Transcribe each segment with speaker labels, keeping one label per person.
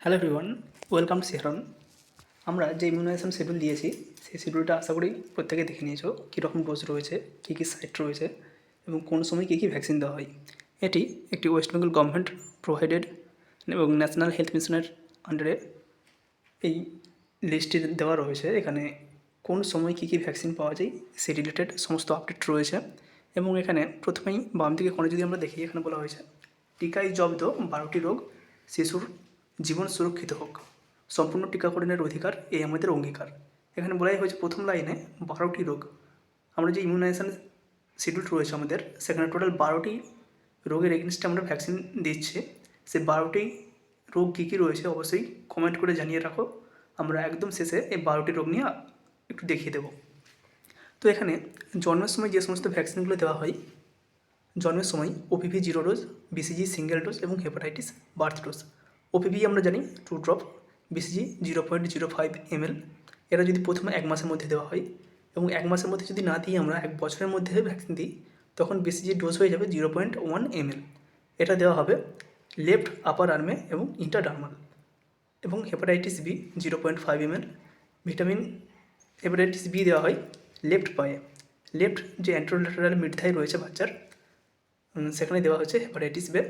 Speaker 1: Hello everyone, welcome to সেহরন। আমরা যে ইমিউনাইজেশন শিডিউল দিয়েছি সেই শিডিউলটা আশা করি প্রত্যেকে দেখে নিয়েছো, কীরকম ডোজ রয়েছে, কী কী সাইট রয়েছে এবং কোন সময় কী কী ভ্যাকসিন দেওয়া হয়। এটি একটি ওয়েস্ট বেঙ্গল গভর্নমেন্ট প্রোভাইডেড এবং ন্যাশনাল হেলথ মিশনের আন্ডারে এই লিস্টটি দেওয়া রয়েছে। এখানে কোন সময় কী কী ভ্যাকসিন পাওয়া যায় সেই রিলেটেড সমস্ত আপডেট রয়েছে। এবং এখানে প্রথমেই বাম দিকে কোণে যদি আমরা দেখি, এখানে বলা হয়েছে টিকায় জব্দ 12টি রোগ, শিশুর জীবন সুরক্ষিত হোক, সম্পূর্ণ টিকাকরণের অধিকার এই আমাদের অঙ্গীকার। এখানে বলাই হয়েছে প্রথম লাইনে 12টি রোগ। আমরা যে ইমিউনাইজেশন শিডিউল রয়েছে আমাদের, সেখানে টোটাল 12টি রোগের এগেনস্টে আমরা ভ্যাকসিন দিচ্ছি। সেই 12টি রোগ কী কী রয়েছে অবশ্যই কমেন্ট করে জানিয়ে রাখো। আমরা একদম শেষে এই 12টি রোগ নিয়ে একটু দেখিয়ে দেব। তো এখানে জন্মের সময় যে সমস্ত ভ্যাকসিনগুলো দেওয়া হয়, জন্মের সময় OPV 0 dose, BCG single dose এবং হেপাটাইটিস বার্থ ডোজ। ওপিভি আমরা জানি 2 ড্রপ, বিসিজি 0.05 ml। এরা যদি প্রথমে 1 মাসের মধ্যে দেওয়া হয় এবং 1 মাসের মধ্যে যদি না দিয়ে আমরা 1 বছরের মধ্যে ভ্যাকসিন দিই, তখন বিসিজির ডোজ হয়ে যাবে 0.1 ml। এটা দেওয়া হবে লেফট আপার আর্মে এবং ইন্টারডার্মাল। এবং hepatitis B 0.5 ml। Vitamin hepatitis B দেওয়া হয় লেফট পায়ে, লেফট যে অ্যান্ট্রোল্যাটারাল মিড থাই রয়েছে বাচ্চার, সেখানে দেওয়া হচ্ছে হেপাটাইটিস বে।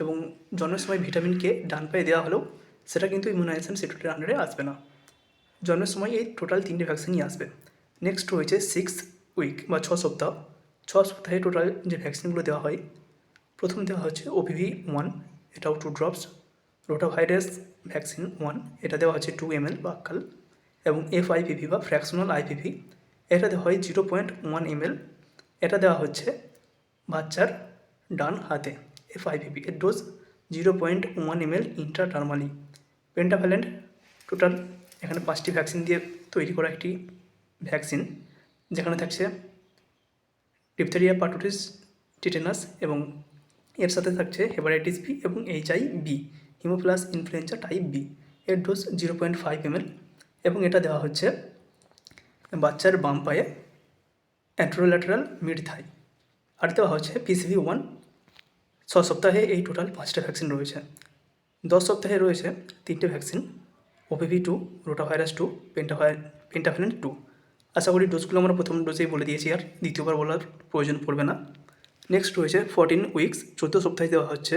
Speaker 1: এবং জন্মের সময় ভিটামিন কে ডান পায়ে দেওয়া হলেও সেটা কিন্তু ইমিউনাইজেশন শিডিউলের আন্ডারে আসবে না। জন্মের সময় এই টোটাল 3টে ভ্যাকসিনই আসবে। নেক্সট রয়েছে 6 উইক বা 6 সপ্তাহ। 6 সপ্তাহে টোটাল যে ভ্যাকসিনগুলো দেওয়া হয়, প্রথম দেওয়া হচ্ছে ওপিভি 1, এটাও 2 ড্রপস। রোটাভাইরাস ভ্যাকসিন 1, এটা দেওয়া হচ্ছে 2 ml বা আক্কাল। এবং এফআইপিভি বা ফ্র্যাকশনাল আইপিভি, এটা দেওয়া হয় 0.1 ml। এটা দেওয়া হচ্ছে বাচ্চার ডান হাতে। এফআইপিভি এর ডোজ 0.1 ml ইন্ট্রাডার্মালি। পেন্টাভ্যালেন্ট টোটাল এখানে 5টি ভ্যাকসিন দিয়ে তৈরি করা একটি ভ্যাকসিন, যেখানে থাকছে ডিপথেরিয়া, পার্টুটিস, টিটেনাস এবং এর সাথে থাকছে হেপাটাইটিস বি এবং HIV, হিমোপ্লাস ইনফ্লুয়েঞ্জা টাইপ বি। এর ডোজ 0.5 ml এবং এটা দেওয়া হচ্ছে বাচ্চার বাম পায়ে অ্যান্ট্রোল্যাটারাল মিড থাই। আর দেওয়া হচ্ছে পিসিভি 1। 6 সপ্তাহে এই টোটাল 5টা ভ্যাকসিন রয়েছে। 10 সপ্তাহে রয়েছে 3টে ভ্যাকসিন, ওপিভি 2, রোটাভাইরাস 2, পেন্টাভ্যালেন্ট 2। আশা করি ডোজগুলো আমরা প্রথম ডোজেই বলে দিয়েছি, আর দ্বিতীয়বার বলার প্রয়োজন পড়বে না। নেক্সট রয়েছে 14 উইকস, 14 সপ্তাহে দেওয়া হচ্ছে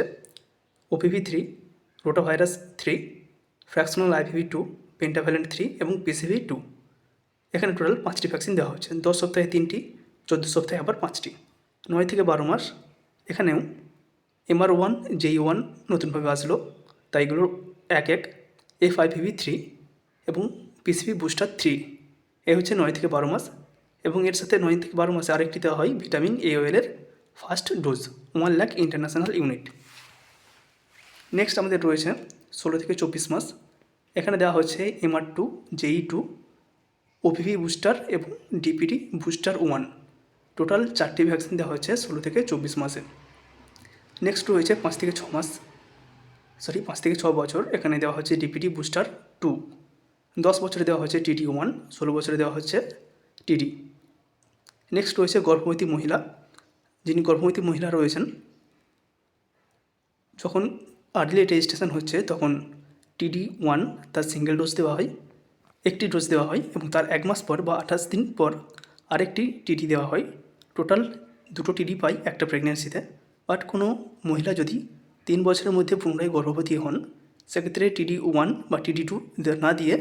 Speaker 1: OPV 3, rotavirus 3, fractional IPv 2, pentavalent 3 এবং পিসিভি 2। এখানে টোটাল 5টি ভ্যাকসিন দেওয়া হচ্ছে। 10 সপ্তাহে 3টি, 14 সপ্তাহে আবার 5টি। 9 থেকে 12 মাস এখানেও MR1 JE1 নতুনভাবে আসলো, তাই এগুলো এক এফআইপিভি 3 এবং পিসিভি বুস্টার 3। এ হচ্ছে 9 থেকে 12 মাস। এবং এর সাথে 9 থেকে 12 মাসে আরেকটি দেওয়া হয় ভিটামিন AOL-এর first dose 1 lakh international unit. Next আমাদের রয়েছে 16 থেকে 24 মাস। এখানে দেওয়া হচ্ছে MR2 JE2, ওপিভি বুস্টার এবং ডিপিটি বুস্টার 1। টোটাল 4টি ভ্যাকসিন দেওয়া হচ্ছে 16 থেকে 24 মাসে। নেক্সট রয়েছে 5 থেকে 6 বছর। এখানে দেওয়া হচ্ছে ডিপিটি বুস্টার 2। 10 বছরে দেওয়া হচ্ছে TD 1, 16 বছরে দেওয়া হচ্ছে TD। নেক্সট রয়েছে গর্ভবতী মহিলা। যিনি গর্ভবতী মহিলা রয়েছেন, যখন আর্লি রেজিস্ট্রেশন হচ্ছে তখন TD 1 তার সিঙ্গেল ডোজ দেওয়া হয়, একটি ডোজ দেওয়া হয় এবং তার 1 মাস পর বা 28 দিন পর আরেকটি TD দেওয়া হয়। টোটাল 2টো TD পাই একটা প্রেগনেন্সিতে। বাট কোনো মহিলা যদি 3 বছরের মধ্যে পুনরায় গর্ভবতী হন, সেক্ষেত্রে TD 1 বা TD 2 না দিয়ে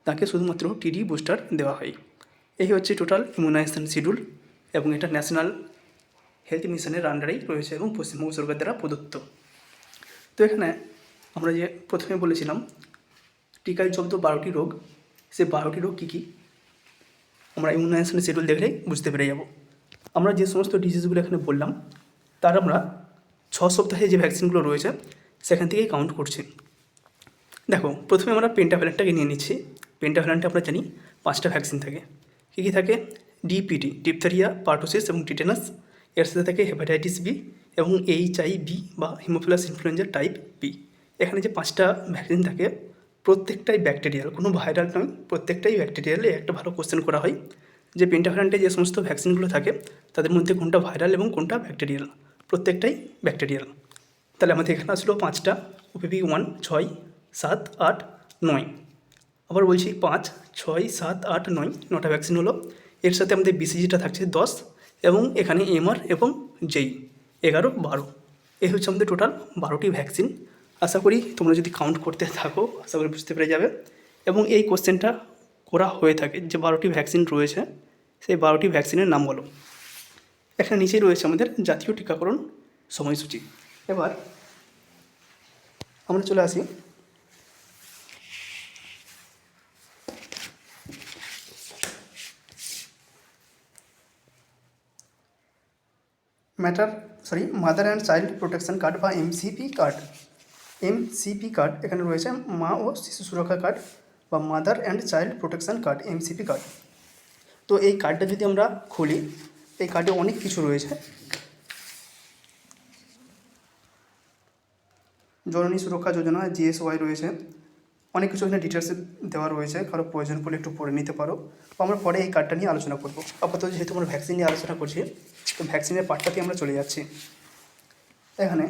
Speaker 1: তাকে শুধুমাত্র TD বুস্টার দেওয়া হয়। এই হচ্ছে টোটাল ইমিউনাইজেশন শিডিউল এবং এটা ন্যাশনাল হেলথ মিশনের আন্ডারেই রয়েছে এবং পশ্চিমবঙ্গ সরকার দ্বারা প্রদত্ত। তো এখানে আমরা যে প্রথমে বলেছিলাম টিকায় জব্দ 12টি রোগ, সে 12টি রোগ কী কী আমরা ইমিউনাইজেশন শিডিউল দেখলেই বুঝতে পেরে যাব। আমরা যে সমস্ত ডিজিজগুলো এখানে বললাম তার আমরা 6 সপ্তাহে যে ভ্যাকসিনগুলো রয়েছে সেখান থেকেই কাউন্ট করছি। দেখো, প্রথমে আমরা পেন্টাভ্যালেন্টটাকে নিয়ে নিচ্ছি। পেন্টাভ্যালেন্টে আমরা জানি 5টা ভ্যাকসিন থাকে। কী কী থাকে? ডিপিটি, ডিপথেরিয়া, পার্টোসিস এবং টিটেনাস। এর সাথে থাকে হেপাটাইটিস বি এবং HIV বা হিমোফিলাস ইনফ্লুয়েঞ্জা টাইপ বি। এখানে যে 5টা ভ্যাকসিন থাকে প্রত্যেকটাই ব্যাকটেরিয়াল, কোনো ভাইরাল নয়, প্রত্যেকটাই ব্যাকটেরিয়াল। একটা ভালো কোশ্চেন করা হয় যে পেন্টাভ্যালেন্টে যে সমস্ত ভ্যাকসিনগুলো থাকে তাদের মধ্যে কোনটা ভাইরাল এবং কোনটা ব্যাকটেরিয়াল। প্রত্যেকটাই ব্যাকটেরিয়াল। তাহলে আমাদের এখানে আসলো 5টা, ওপিভি 1 6, 7, 8, 9। আবার বলছি 5, 6, 7, 8, 9, 9টা ভ্যাকসিন হলো। এর সাথে আমাদের বিসিজিটা থাকছে 10 এবং এখানে এমআর এবং জেই 11, 12। এই হচ্ছে আমাদের টোটাল 12টি ভ্যাকসিন। আশা করি তোমরা যদি কাউন্ট করতে থাকো আশা করি বুঝতে পেরে যাবে। এবং এই কোশ্চেনটা করা হয়ে থাকে যে 12টি ভ্যাকসিন রয়েছে, সেই 12টি ভ্যাকসিনের নাম বলো। এখানে নিচেই রয়েছে আমাদের জাতীয় টিকাকরণ সময়সূচি। এবার আমরা চলে আসি mother and child protection card বা এমসিপি কার্ড। এমসিপি কার্ড এখানে রয়েছে মা ও শিশু সুরক্ষা কার্ড বা mother and child protection card, MCP card. তো এই কার্ডটা যদি আমরা খুলি, এই কার্ডে অনেক কিছু রয়েছে। জননী সুরক্ষা যোজনা জিএসওয়াই রয়েছে, অনেক কিছু এখানে ডিটেলসে দেওয়া রয়েছে, কারো প্রয়োজন পড়লে একটু পড়ে নিতে পারো। তো আমরা পরে এই কার্ডটা নিয়ে আলোচনা করবো। আপাতত যেহেতু আমরা ভ্যাকসিন নিয়ে আলোচনা করছি, তো ভ্যাকসিনের পার্টটাতে আমরা চলে যাচ্ছি। এখানে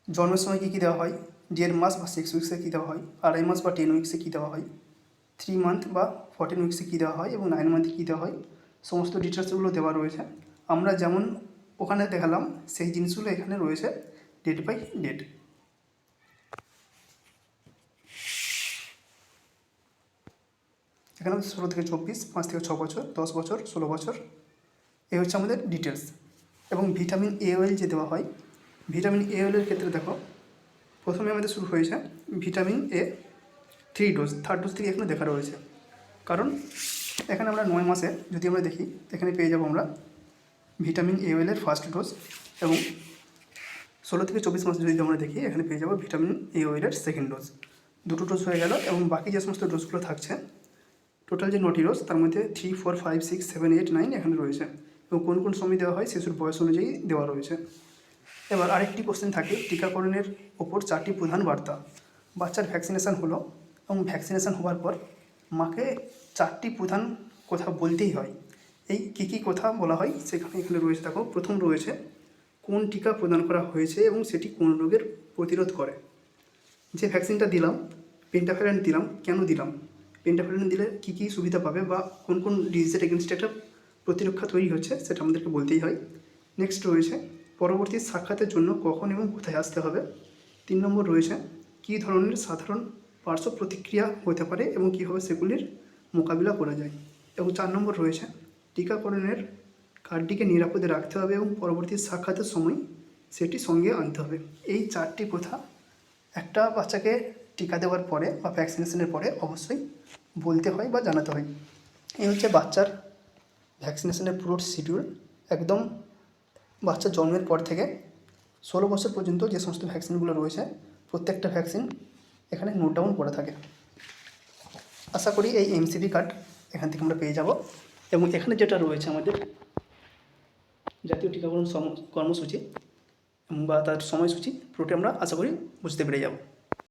Speaker 1: জন্মের সময় কী কী দেওয়া হয়, 1.5 মাস বা 6 উইক্সে কী দেওয়া হয়, 2.5 মাস বা 10 উইক্সে কী দেওয়া হয়, 3 মান্থ বা 14 উইক্সে কী দেওয়া হয় এবং 9 মান্থে কী দেওয়া হয়, সমস্ত ডিটেলসগুলো দেওয়া রয়েছে। আমরা যেমন ওখানে দেখালাম সেই জিনিসগুলো এখানে রয়েছে ডেট বাই ডেট। এখানে 16 থেকে 24, 5 থেকে 6 বছর, 10 বছর, 16 বছর, এই হচ্ছে আমাদের ডিটেলস। এবং ভিটামিন এ অয়েল যে দেওয়া হয়, ভিটামিন এ অয়েলের ক্ষেত্রে দেখো প্রথমে আমাদের শুরু হয়েছে vitamin A 3 dose, 3rd dose থেকে এখানে দেখা রয়েছে। কারণ এখানে আমরা 9 মাসে যদি আমরা দেখি, এখানে পেয়ে যাবো আমরা ভিটামিন এ অয়েলের 1st ডোজ, এবং 16 থেকে 24 মাসে যদি আমরা দেখি, এখানে পেয়ে যাবো ভিটামিন এ অয়েলের 2nd ডোজ। 2টো ডোজ হয়ে গেল। এবং বাকি যে সমস্ত ডোজগুলো থাকছে, টোটাল যে 9টি ডোজ, তার মধ্যে 3, 4, 5, 6, 7, 8, 9 এখানে রয়েছে। এবং কোন কোন সময় দেওয়া হয় শিশুর বয়স অনুযায়ী দেওয়া রয়েছে। এবার আরেকটি কোশ্চেন থাকে, টিকাকরণের ওপর 4টি প্রধান বার্তা। বাচ্চার ভ্যাকসিনেশান হলো এবং ভ্যাকসিনেশান হওয়ার পর মাকে 4টি প্রধান কথা বলতেই হয়। এই কী কী কথা বলা হয় সেখানে এখানে রয়েছে। দেখো, প্রথম রয়েছে কোন টিকা প্রদান করা হয়েছে এবং সেটি কোন রোগের প্রতিরোধ করে। যে ভ্যাকসিনটা দিলাম, পেন্টাফেরান দিলাম, কেন দিলাম, পেন্টাফেরান দিলে কী কী সুবিধা পাবে বা কোন কোন ডিজিজের এগেনস্টে একটা প্রতিরক্ষা তৈরি হচ্ছে, সেটা আমাদেরকে বলতেই হয়। নেক্সট রয়েছে পরবর্তী সাক্ষাতের জন্য কখন এবং কোথায় আসতে হবে। 3 নম্বর রয়েছে কী ধরনের সাধারণ পার্শ্ব প্রতিক্রিয়া হতে পারে এবং কীভাবে সেগুলির মোকাবিলা করা যায়। এবং 4 নম্বর রয়েছে টিকাকরণের কার্ডটিকে নিরাপদে রাখতে হবে এবং পরবর্তী সাক্ষাতের সময় সেটি সঙ্গে আনতে হবে। এই 4টি কথা একটা বাচ্চাকে টিকা দেওয়ার পরে বা ভ্যাকসিনেশনের পরে অবশ্যই বলতে হয় বা জানাতে হয়। এই হচ্ছে বাচ্চার ভ্যাকসিনেশনের পুরো শিডিউল। একদম বাচ্চার জন্মের পর থেকে 16 বছর পর্যন্ত যে সমস্ত ভ্যাকসিনগুলো রয়েছে, প্রত্যেকটা ভ্যাকসিন এখানে নোট ডাউন করা থাকে। আশা করি এই এমসিপি কার্ড এখান থেকে আমরা পেয়ে যাব। এবং এখানে যেটা রয়েছে আমাদের জাতীয় টিকাকরণ কর্মসূচি বা তার সময়সূচি, পুরোটি আমরা আশা করি বুঝতে পেরে যাব।